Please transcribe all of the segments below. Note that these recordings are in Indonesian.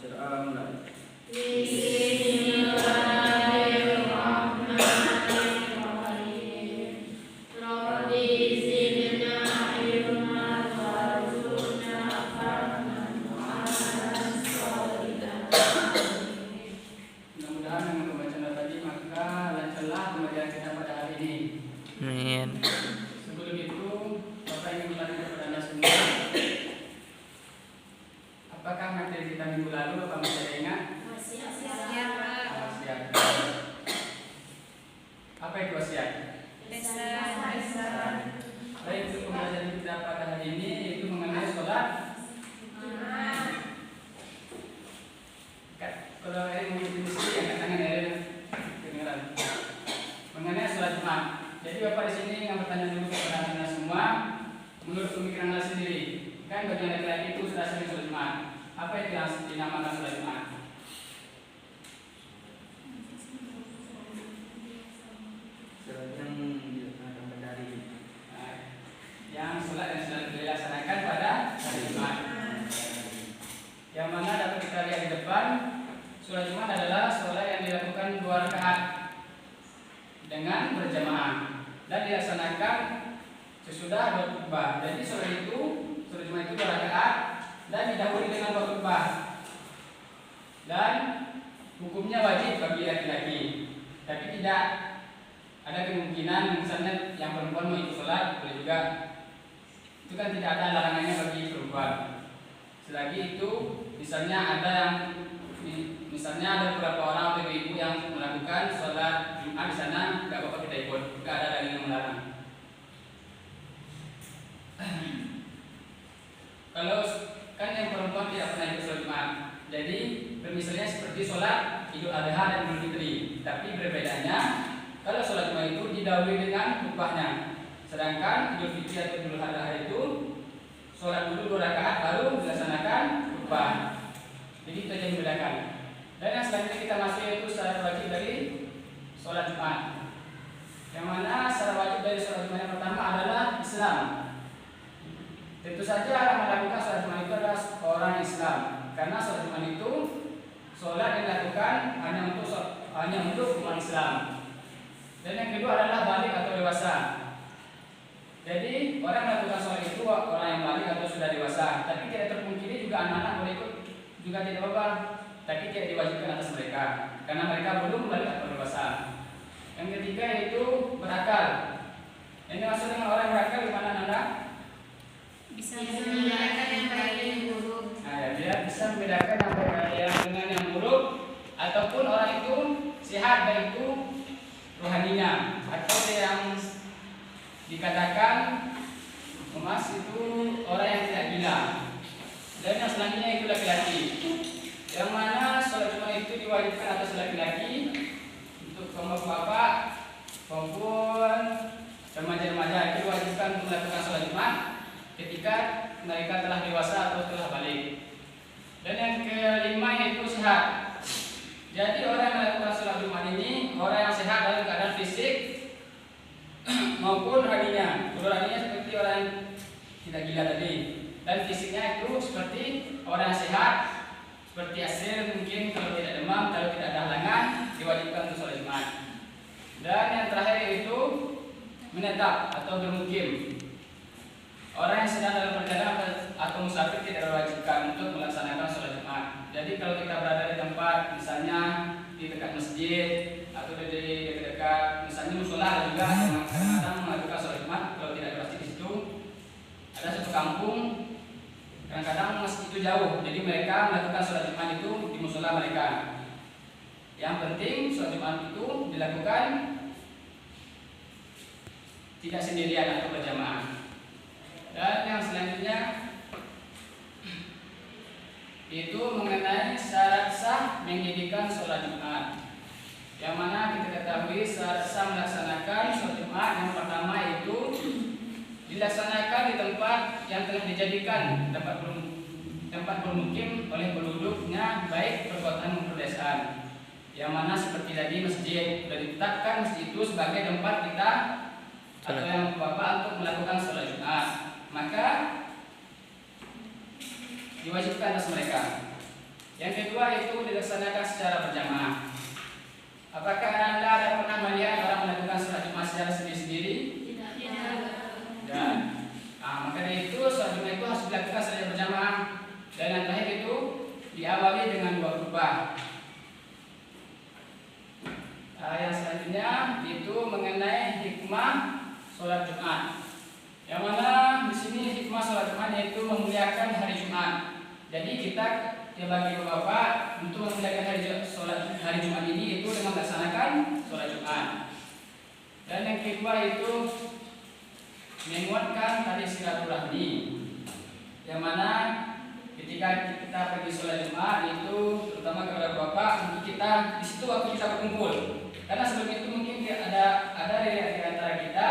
Berdoa mulai. Mudah-mudahan dengan pembacaan tadi maka lancarlah pembelajaran kita pada hari ini. Amin. Sebelum itu, Bapak ingin bertanya kepada Anda semua, apakah materi kita minggu lalu Bapak masih ada ingat? Siap. Wasiat. Apa itu wasiat? Baik, untuk pembelajaran kita pada hari ini itu mengenai sholat. Kalau yang mengikuti misi angkat tangan ya, kedengaran. Mengenai sholat Jumat. Jadi Bapak di sini yang bertanya dulu kepada Anda semua, menurut pemikiran Anda sendiri, kan bagi laki-laki itu sudah sering sholat Jumat. Apa itu yang dinamakan sholat Jumat? Yang sholat yang sudah dilaksanakan pada hari Jumat. Yang mana dapat kita lihat di depan, sholat Jumat adalah sholat yang dilakukan 2 rakaat dengan berjamaah dan dilaksanakan sesudah berkhutbah. Jadi sholat Jumat itu 2 rakaat dan didahului dengan berkhutbah. Dan hukumnya wajib bagi laki-laki. Tapi tidak ada kemungkinan misalnya yang perempuan mau ikut sholat boleh juga. Itu kan tidak ada larangannya bagi perempuan. Selagi itu misalnya ada beberapa orang atau ibu yang melakukan sholat Jumat di sana, nggak apa-apa kita ikut, nggak ada dalil yang melarang. Kalau kan yang perempuan tidak pernah ikut sholat Jumat, jadi misalnya seperti sholat Idul Adha dan Idul Fitri, tapi perbedaannya kalau sholat Jumat itu didahului dengan khutbahnya, sedangkan Idul Fitri atau Idul Adha itu sholat dulu 2 rakaat baru dilaksanakan khutbah. Jadi itu yang membedakan. Dan yang selanjutnya kita masuk yaitu syarat wajib dari sholat Jumat. Yang mana syarat wajib dari sholat Jumat yang pertama adalah Islam. Tentu saja yang melakukan sholat Jumat itu adalah orang Islam, karena sholat Jumat itu sholat yang dilakukan hanya untuk umat Islam. Dan yang kedua adalah balik atau dewasa. Jadi orang melakukan sholat itu orang yang balik atau sudah dewasa, tapi tidak terpungkiri juga anak-anak boleh ikut juga tidak apa-apa, tapi tidak diwajibkan atas mereka karena mereka belum balik atau dewasa. Yang ketiga yaitu berakal. Ini maksud dengan orang berakal di mana Anda? Bisa membedakan yang baik dan yang buruk. Nah, ya, dia bisa membedakan yang baik dengan yang buruk, ataupun orang itu sehat baik itu rohaninya, atau yang dikatakan emas itu orang yang tidak gila. Dan yang selanjutnya itu laki-laki, yang mana sholat Jumat itu diwajibkan atas laki-laki untuk bapak-bapak maupun remaja-remaja itu diwajibkan untuk melakukan sholat Jumat ketika mereka telah dewasa atau telah balik. Dan yang kelima yaitu sehat. Jadi orang yang melakukan sholat Jumat ini orang yang sehat dalam keadaan fisik maupun rohaninya. Rohaninya seperti orang yang tidak gila tadi, dan fisiknya itu seperti orang yang sehat, seperti hasil mungkin kalau tidak demam, kalau tidak ada halangan diwajibkan untuk sholat Jumat. Dan yang terakhir yaitu menetap atau bermukim. Orang yang sedang dalam perjalanan atau musafir tidak diwajibkan untuk melaksanakan sholat Jumat. Jadi kalau kita berada di tempat misalnya di dekat masjid atau di dekat misalnya musola, juga yang kadang-kadang melakukan sholat Jumat. Kalau tidak ada masjid di situ, ada satu kampung kadang-kadang masjid itu jauh, jadi mereka melakukan sholat Jumat itu di musola mereka. Yang penting sholat Jumat itu dilakukan tidak sendirian atau berjamaah. Dan yang selanjutnya itu mengenai syarat sah mendirikan sholat Jumat. Yang mana kita ketahui syarat sah melaksanakan sholat Jumat yang pertama itu dilaksanakan di tempat yang telah dijadikan tempat bermukim oleh penduduknya, baik perkotaan maupun pedesaan. Yang mana seperti tadi masjid sudah ditetapkan masjid itu sebagai tempat kita atau yang bapak untuk melakukan sholat Jumat, maka diwajibkan atas mereka. Yang kedua kedua itu dilaksanakan secara berjamaah. Apakah Anda ada pernah melihat orang melakukan sholat Jumat secara sendiri-sendiri? Ya. Maka dari itu sholat Jumat itu harus dilakukan secara berjamaah. Dan yang terakhir itu diawali dengan 2 khutbah. Yang selanjutnya itu mengenai hikmah sholat Jumat. Yang mana di sini hikmah sholat Jumat yaitu memuliakan hari Jumat. Jadi kita bagi bapak untuk memuliakan hari Jumat ini itu dengan melaksanakan sholat Jumat. Dan yang kedua itu menguatkan tali silaturahmi. Yang mana ketika kita pergi sholat Jumat itu terutama kepada bapak untuk kita di situ waktu kita berkumpul. Karena sebelum itu mungkin ada dari antara kita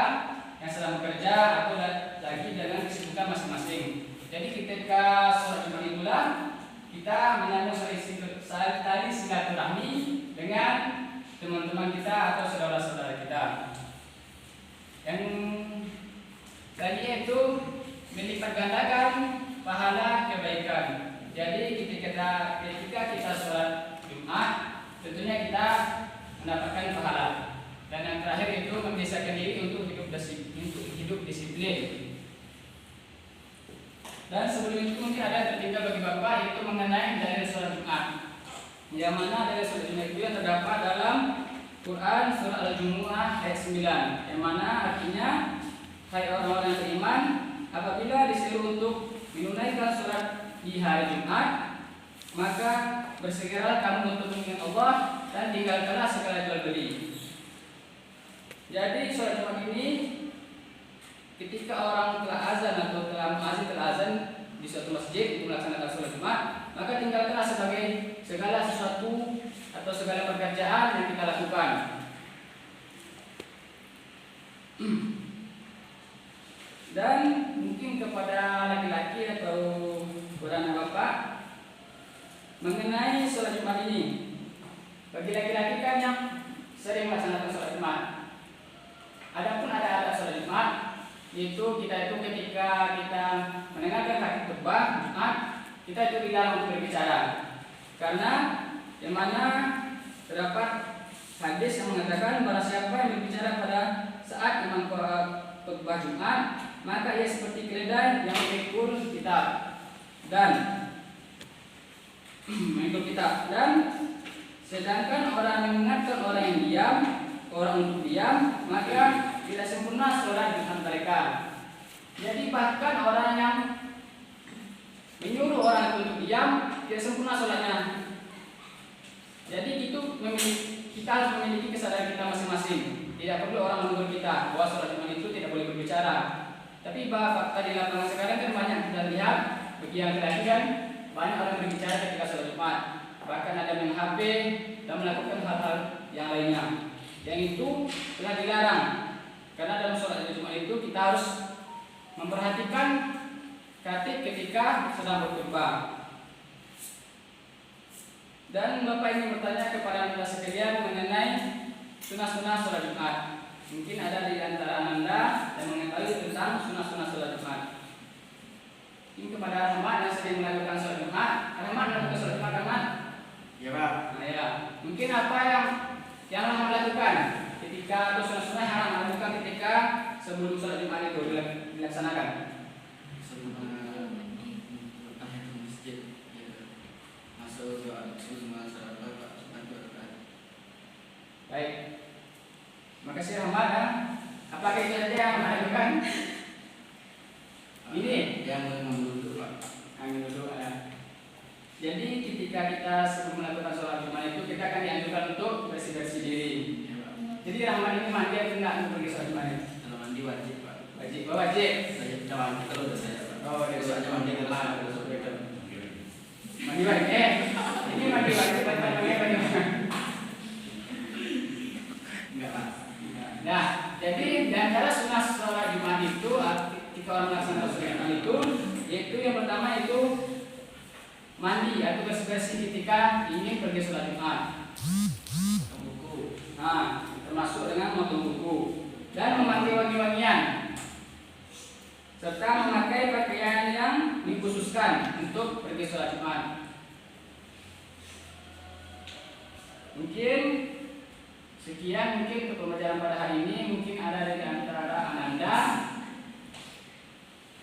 yang sedang bekerja atau lagi dengan kesibukan masing-masing. Jadi ketika sholat Jumat itulah kita menyambung tali silaturahmi dengan teman-teman kita atau saudara-saudara kita. Yang tadi itu melipat gandakan pahala kebaikan. Jadi ketika kita sholat Jumat, tentunya kita mendapatkan pahala. Dan yang terakhir itu membiasakan diri untuk hidup disiplin. Dan sebelum itu mungkin ada yang tertinggal bagi bapak yaitu mengenai dalil sholat Jumat. Yang mana dalil sholat Jumat itu yang terdapat dalam Quran surah Al-Jumu'ah ayat 9. Yang mana artinya, hai orang-orang yang beriman, apabila disuruh untuk menunaikan sholat di hari Jumat, maka bersegeralah kamu untuk mengingat Allah dan tinggalkanlah segala jual beli. Jadi sholat Jumat ini ketika orang telah azan atau telah azan di suatu masjid untuk melaksanakan sholat Jumat, maka tinggalkanlah segala sesuatu atau segala pekerjaan yang kita lakukan. Dan mungkin kepada laki-laki atau anak bapak mengenai sholat Jumat ini, bagi laki-laki kan yang sering melaksanakan sholat Jumat. Adapun ada adat sholat Jumat, yaitu kita ketika kita mendengarkan khutbah Jumat, kita itu dilarang untuk berbicara. Karena yang mana terdapat hadis yang mengatakan barang siapa yang berbicara pada saat imam khutbah Jumat, maka ia seperti keledai yang memikul kitab dan sedangkan orang yang mengingatkan orang yang diam, orang untuk diam, maka tidak sempurna sholat Jumat mereka. Jadi bahkan orang yang menyuruh orang untuk diam tidak sempurna sholatnya. Jadi itu kita harus memiliki kesadaran kita masing-masing. Tidak perlu orang menegur kita bahwa sholat Jumat itu tidak boleh berbicara. Tapi fakta di lapangan sekarang kan banyak kita lihat bagi yang laki kan banyak orang berbicara ketika sholat Jumat. Bahkan ada yang HP dan melakukan hal-hal yang lainnya. Yang itu telah dilarang. Karena dalam sholat Jumat itu kita harus memperhatikan khatib ketika sedang berkhutbah. Dan Bapak ingin bertanya kepada Anda sekalian mengenai sunah-sunah sholat Jumat. Mungkin ada di antara Anda yang mengetahui tentang sunah-sunah sholat Jumat. Ini kepada Rahmat yang sering melakukan sholat Jumat. Rahmat melakukan sholat Jumat, Rahmat? Ya Pak. Nah, ya. Mungkin apa yang Rahmat lakukan ketika atau sunah-sunah yang Rahmat lakukan ketika sebelum sholat Jumat itu dilaksanakan? Baik, makasih Rahmat. Apakah itu saja yang Rahmat lakukan? Ini yang duduk Pak. Amin dulu. Jadi ketika kita sebelum melakukan sholat Jumat itu kita akan dianjurkan untuk bersih-bersih diri. Ya, Pak. Jadi Rahmat ini mandi atau enggak untuk pergi sholat Jumat? Kalau mandi wajib Pak. Wajib, wajib. Saya tidak mandi kalau udah saya Pak. Oh, dia Soalnya mandi mandi kelas. mandi wajib. Ini mandi wajib atau mandi wajib? Enggak Pak. Nah, jadi di antara sunah sholat Jumat itu ketika orang melaksanakan sholat Jumat itu, yaitu yang pertama itu mandi atau bersih-bersih ketika ingin pergi sholat Jumat. Buku. Nah, termasuk dengan memotong buku dan memakai wangi-wangian serta memakai pakaian yang dikhususkan untuk pergi sholat Jumat. Mungkin sekian mungkin untuk pembelajaran pada hari ini. Mungkin ada dari antara Ananda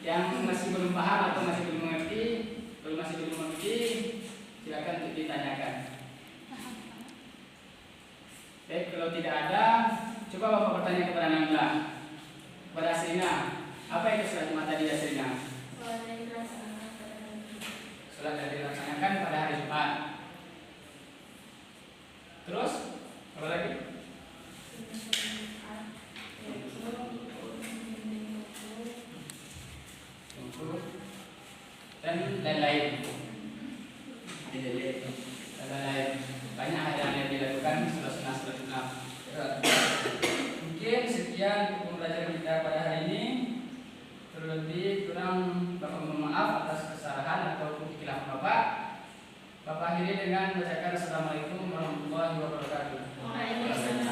yang masih belum paham atau masih belum mengerti, silakan untuk ditanyakan. Baik, kalau tidak ada, coba Bapak bertanya kepada Nanda, kepada Asrina. Apa itu sholat Jumat tadi, Asrina? Sholat yang dilaksanakan pada hari Jumat. Terus, apa lagi? Dan lain-lain. Banyak hal yang dilakukan setelah sholat Jumat. Mungkin sekian untuk pembelajaran kita pada hari ini. Terlebih kurang Bapak mohon maaf atas kesalahan atau kekhilafan Bapak. Bapak akhiri dengan membacakan Assalamualaikum warahmatullahi wabarakatuh.